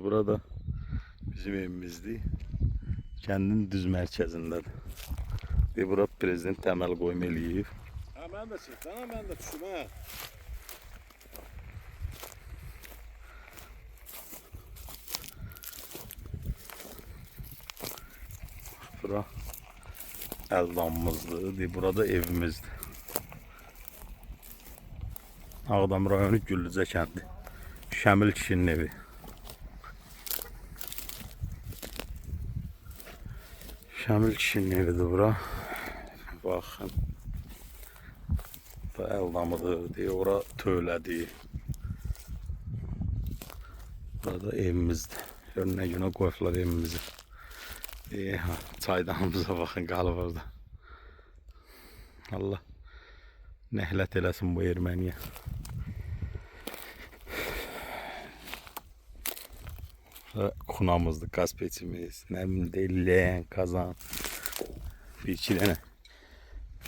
Burada bizim evimizdir. Kəndin düz mərkəzindədir. Bura prezident təməl qoyma eləyib. Ha mən də çəkdim, mən də düşüm ha. Bura əldamımızdır. Burada evimizdir. Ağdam rayonu Güllücə kəndi. Şəmil kişinin evi. Şəmil kişinin evidir bura. Baxın. Bu əldamıdır. Ora tövlədir. Burada evimizdir. Görün nə günə qoyublar evimizi. Çaydanımıza baxın qalıb orada. Allah nəhlət eləsin bu erməniyə. Xunamızdır, qaz peçimiz, nə bilim, leğen, kazan. Bir iki dənə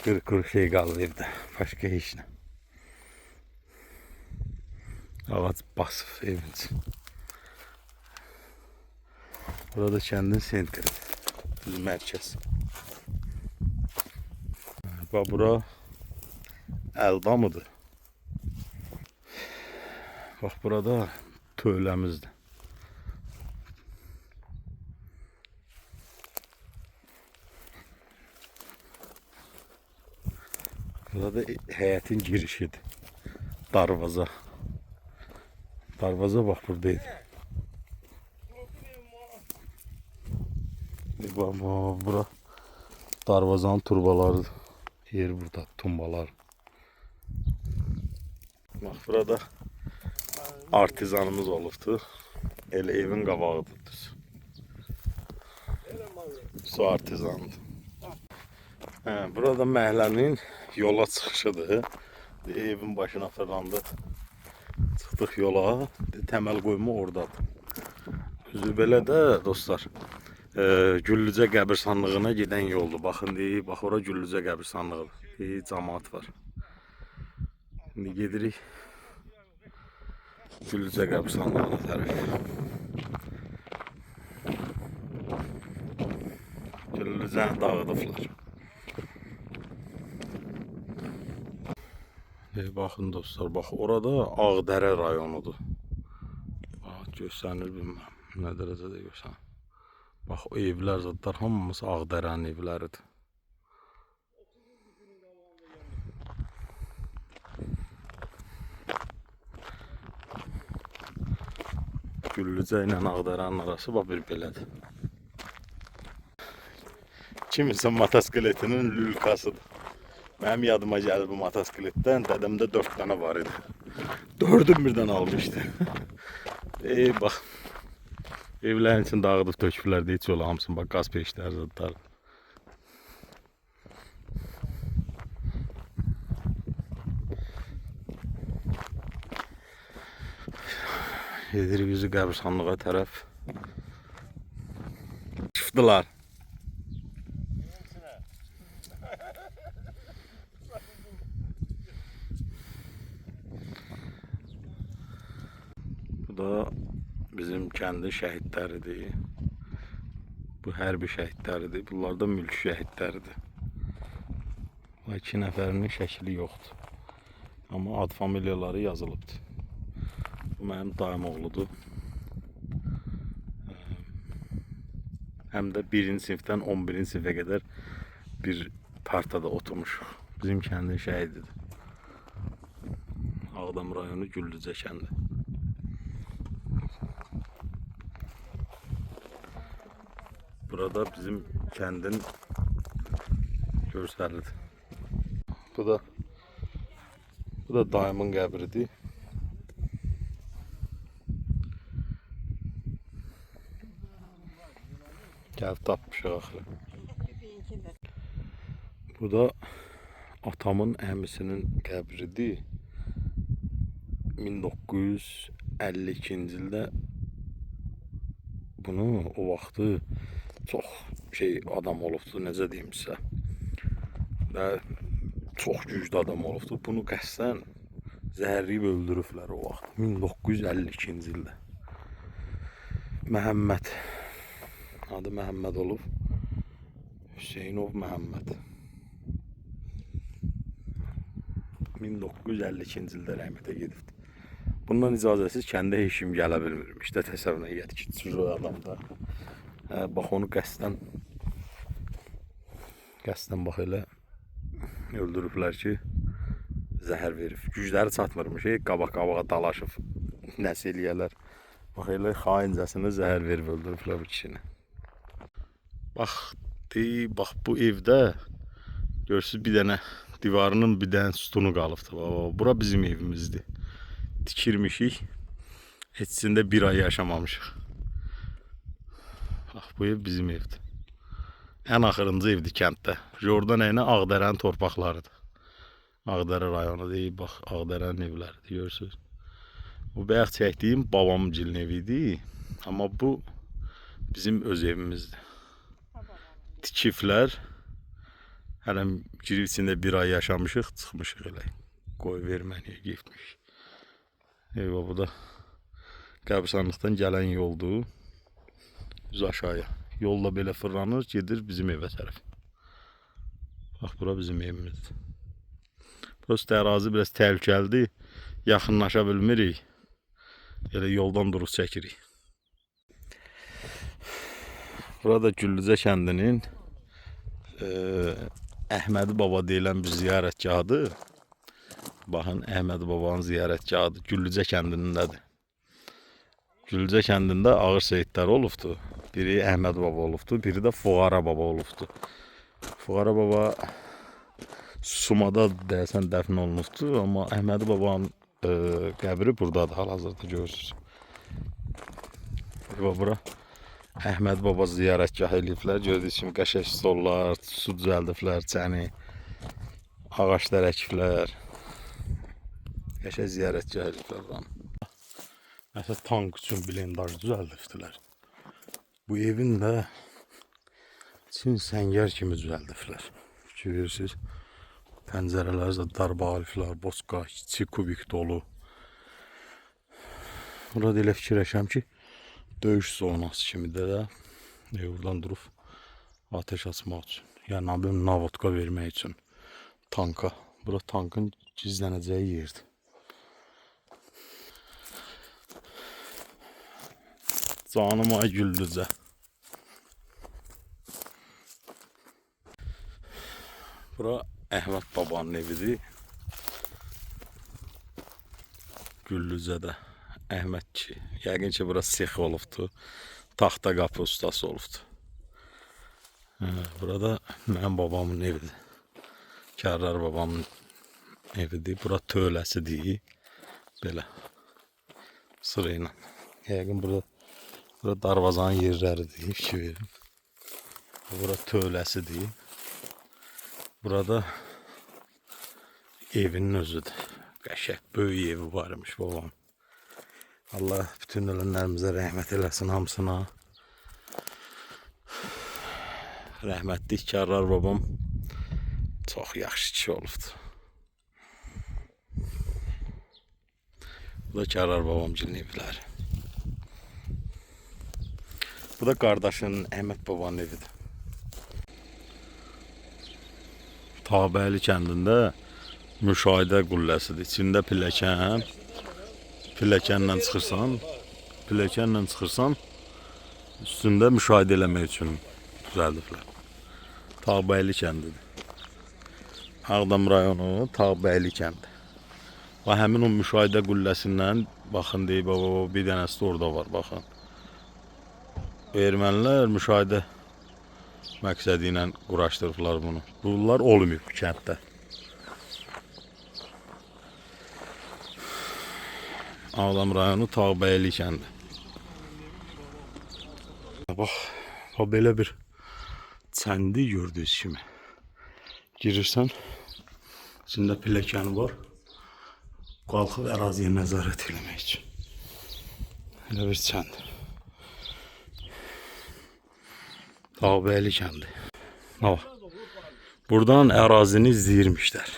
qır şey qalıb evdə. Başqa heç nə. Ağac basıb evin üçün. Burada kəndin sentridir. Düz mərkəz. Bax, bura əldamıdır. Bax, burada tövləmizdir. Burada həyətin girişidir. Darvaza. Darvaza bax buradaydı. Bax, bura darvazanın turbalarıdır. Yer burada, tumbalar. Bax, burada artizanımız olubdur. Elə evin qabağıdır düz. Su artizanıdır. Burada məhəllənin yola çıxışıdır. Evin başına fırlandı. Çıxdıq yola. Təməl qoyma oradadır. Düzü belə də dostlar. Güllücə qəbirstanlığına gedən yoldur. Baxın, bax ora Güllücə qəbirstanlığıdır. Cəmaət var. İndi gedirik Güllücə qəbirstanlığına tərəf. Güllücəni dağıdıblar. Baxın dostlar, bax orada Ağdərə rayonudur. Bax, göstərir bilməm, nə dərəcədə göstərir. Bax, o evlər zadlar hamısı Ağdərənin evləridir. Güllücə ilə Ağdərənin arası bax bir belədir. Kimisə motosikletinin lülkasıdır. Mənim yadıma gəlir bu motosikletdən, dədəmdə 4 dənə var idi. 4'ü birdən almışdı. Bax, evlərin için dağıdıb töküblər də heç yolu hamısını, bax, qaz peşlər zadlar. Gedirik yüzü qəbirstanlığa tərəf. Çıxdılar. Bu da bizim kəndin şəhidləridir. Bu hərbi şəhidləridir. Bunlar da mülk şəhidləridir. Bu 2 nəfərinin şəkili yoxdur. Amma ad familiyaları yazılıbdır. Bu mənim dayım oğludur. Həm də 1-ci sinifdən 11-ci sinifə qədər bir partada oturmuşuq. Bizim kəndin şəhididir. Ağdam rayonu Güllücə kəndi. Burada bizim kəndin görsəlidir. Bu da dayımın qəbridir. Gəlib tapmışıq axırı. Bu da atamın əmisinin qəbridir. 1952-ci ildə bunu o vaxtı çox adam olubdu, necə deyim sizə. Və çox güclü adam olubdu. Bunu qəsdən zəhərləyib öldürüblər o vaxt. 1952-ci ildə. Məhəmməd. Adı Məhəmməd olub. Hüseynov Məhəmməd. 1952-ci ildə rəhmətə gedibdi. Bundan icazəsiz kəndə heç kim gələ bilmirmiş də, təsəvvürünə gətir ki, çürük adam da. Bax onu qəsdən bax elə öldürüblər ki, zəhər verib. Gücləri çatmırmış, qabaq-qabağa dalaşıb nəsə eləyərlər. Bax elə xaincəsinə zəhər verib öldürüblər bu kişini. Bax bu evdə görürsünüz bir dənə divarının bir dənə sütunu qalıbdı. Bura bizim evimizdir. Tikirmişik. Içində bir ay yaşamamışıq. Bax bu ev bizim evdir. Ən axırıncı evdir kənddə. Oradan nə? Ağdərənin torpaqlarıdır. Ağdərə rayonu deyil, bax Ağdərənin evləridir, görürsünüz. Bu bayaq çəkdiyim babamgilin evidir. Amma bu bizim öz evimizdir. Tikiflər. Hələm girib içində bir ay yaşamışıq, çıxmışıq elə. Qoy verməniyə getmiş. Eyvah, bu da qəbristanlıqdan gələn yoldur. Düz aşağıya. Yolla belə fırlanır, gedir bizim evə tərəf. Bax, bura bizim evimizdir. Burası ərazi biraz təhlükəlidir. Yaxınlaşa bilmirik. Elə yoldan duruq çəkirik. Burada Güllücə kəndinin Əhmədi Baba deyilən bir ziyarətgahıdır. Baxın, Əhmədi Babanın ziyarətgahıdır. Güllücə kəndindədir. Güllücə kəndində ağır seyidlər olubdu. Biri Əhməd Baba olubdu, biri də Fuqara Baba olubdu. Fuqara Baba Sumada deyəsən dəfn olunubdu, amma Əhməd Babanın qəbri buradadır, hal-hazırda görürsünüz. Bura Əhməd Baba ziyarətgah eləyiblər. Gördüyünüz kimi qəşəng stollar, su düzəldiblər, çəni, ağaclar əkiblər. Qəşəng ziyarətgah eləyiblər. Məsələn, tank üçün blindaj düzəldibdilər. Bu evin də Çin səngər kimi düzəldiblər. Görürsünüz, pəncərələri də darba aliflər, boska, kiçik kubik dolu. Burada elə fikirləşəm ki, döyüş zonası kimidir də. Buradan durub ateş açmaq üçün. Yəni, navodka vermək üçün tanka. Bura tankın gizlənəcəyi yerdir. Canım ay Güllücə. Bura Əhməd Babanın evidir. Güllücədə Əhməd ki, yəqin ki, bura sex olubdu. Taxta qapı ustası olubdu. Burada mənim babamın evidir. Kərrar babamın evidir. Bura tövləsidir. Belə sırayla. Yəqin burada darvazanın yerləridir, fikir verin. Bura tövləsidir. Burada evinin özüdür. Qəşəng, böyük evi varmış babam. Allah bütün ölənlərimizə rəhmət eləsin hamısına. Rəhmətli Kərrar babam çox yaxşı kişi olubdu. Bu da Kərrar babamgilin evləri. Bu da qardaşının Əhməd Babanın evidir. Tağbəyli kəndində müşahidə qulləsidir. İçində pilləkən. Pilləkənlə çıxırsan, üstündə müşahidə eləmək üçün düzəldiblər. Tağbəyli kəndidir. Ağdam rayonu Tağbəyli kəndi. Və həmin o müşahidə qulləsindən baxın deyib, bir dənəsi də orada var, baxın. Ermənilər müşahidə məqsədi ilə quraşdırıblar bunu. Bunlar olmuyor kənddə. Ağdam rayonu Tağbəyli kəndi. Bax, belə bir çəndi gördüyünüz kimi. Girirsən, içində pilləkəni var. Qalxıb əraziyə nəzarət eləmək üçün. Elə bir çəndi. Tağbəyli kəndi. Buradan ərazini izləyirmişlər.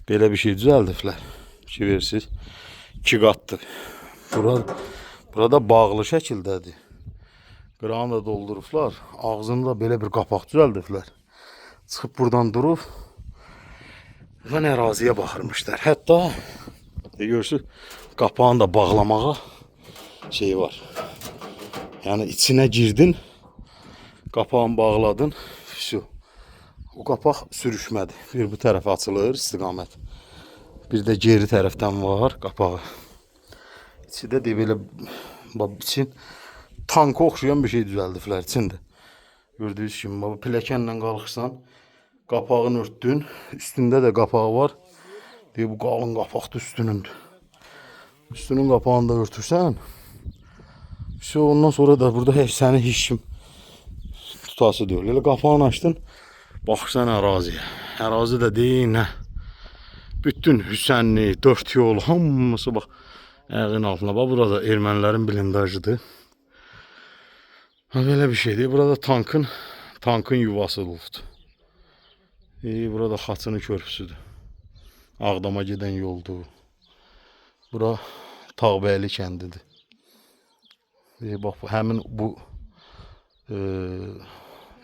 Belə bir şey düzəldiblər. Ki verirsiniz, 2 qatdır. Burada bağlı şəkildədir. Qıranı da doldurublar. Ağzını da belə bir qapaq düzəldiblər. Çıxıb buradan durub və əraziyə baxırmışlar. Hətta görürsünüz qapağını da bağlamağa şey var. Yəni içinə girdin, qapağını bağladın, все. O qapaq sürüşmədi. Bir bu tərəf açılır istiqamət. Bir də geri tərəfdən var qapağı. İçi də belə için tanka oxşayan bir şey düzəldiblər içində. Gördüyünüz kimi bu pilləkənlə qalxırsan, qapağını örtdün, üstündə də qapağı var. Deyə bu qalın qapaqdır üstünündür. Üstünün qapağını da örtürsən, все, ondan sonra da burada heç səni heç kim tutası deyil. Elə qapağını açdın, baxırsan əraziyə. Ərazi də deyil, nə? Bütün Hüsənli, dörd yol, hamısı bax ayağın altına. Bax, burada ermənilərin blindajıdır. Belə bir şeydir. Burada tankın yuvası olubdur. Burada Xaçını körpüsüdür. Ağdama gedən yoldur. Bura Tağbəyli kəndidir. Bax, həmin bu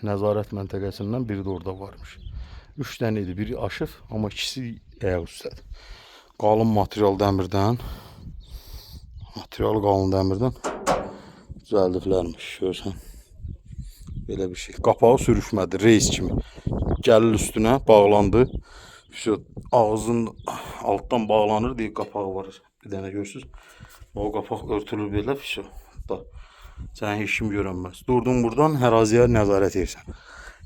nəzarət məntəqəsindən biri də orada varmış. 3 dənə idi. Biri aşıb, amma ikisi ayaq üstədir. Qalın material dəmirdən, qalın dəmirdən düzəldiblərmiş. Görsən. Belə bir şey. Qapağı sürüşmədi, reis kimi. Gəlir üstünə, bağlandı. Ağzın altdan bağlanır deyə qapağı var. Bir dənə görürsünüz. O qapaq örtülür belə. Sən heç kim görənməz. Durdun buradan, əraziyə nəzarət edirsən.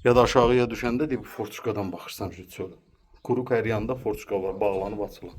Ya da aşağıya düşəndə deyib forçukadan baxırsan çölə. Quru qəryanında forçuka var, bağlanıb açılır.